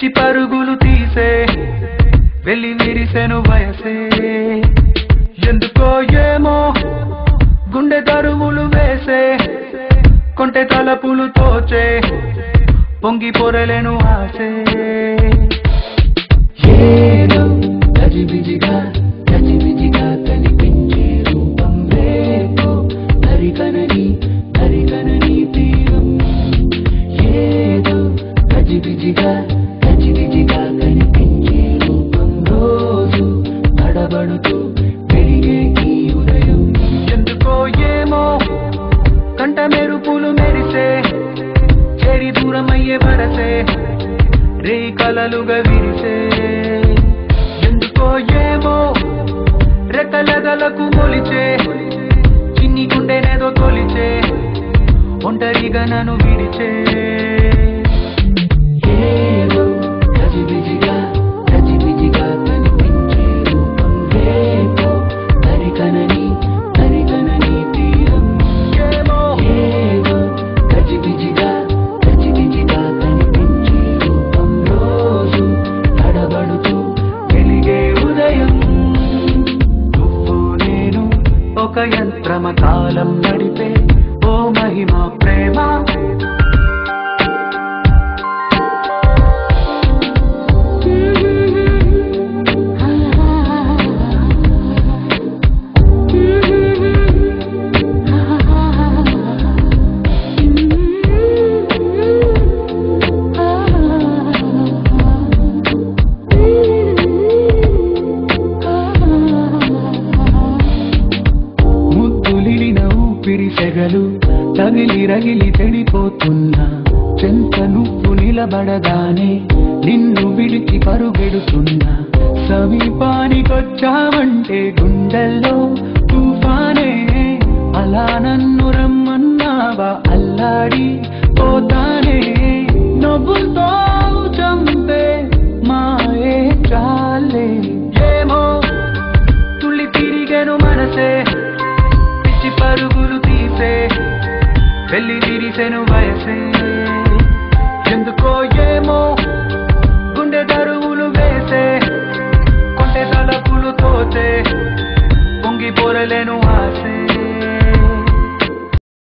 పిచ్చి పరుగులు తీసే వెళ్ళి విరిసెను వయసే ఎందుకో ఏమో గుండె దరువులు వేసే కొంటె తలపులు తోచే పొంగి పొరలేను ఆసే ఏదో గజిబిజిగా కనిపించే రూపం రేపో దరికనని తీరం ఏదో గజిబిజిగా కనిపించే రూపం రోజు తడబడుతూ పెరిగే ఈ ఉదయం ఎందుకో ఏమో కంట మెరుపులు మెరిసే చేరి దూరమయ్యే వరసే రే కలలుగా విరిసే ఎందుకో ఏమో రెక్కలగలకు మొలిచే చిన్ని గుండెనేదో తొలిచే ఒంటరిగా నన్ను విడిచే ఏదో గజిబిజిగా కనిపించే రూపం రేపో దరికనని తీరం ఏదో గజిబిజిగా కనిపించే రూపం రోజు తడబడుతూ వెలిగే ఉదయం నువ్వు నేను ఒక యంత్రమ కాలం నడిపే ఓ మహిమా ప్రేమ పిరిసెగలు తగిలి రగిలి తెడిపోతున్నా చెంత నువ్వు నిలబడగానే నిన్ను విడిచి పరుగెడుతున్నా సమీపానికొచ్చావంటే గుండెల్లో తుఫానే అలా నన్ను రమ్మన్నావా అల్లాడి పోతానే నవ్వుతో చంపే మాయే చాలే ఏమో తుళ్ళి తిరిగెను మనసే పిచ్చి పరుగులు తీసే వెళ్ళి విరిసెను వయసే ఎందుకో ఏమో గుండె దరువులు వేసే కొంటె తలపులు తోచే పొంగి పొరలేను ఆసే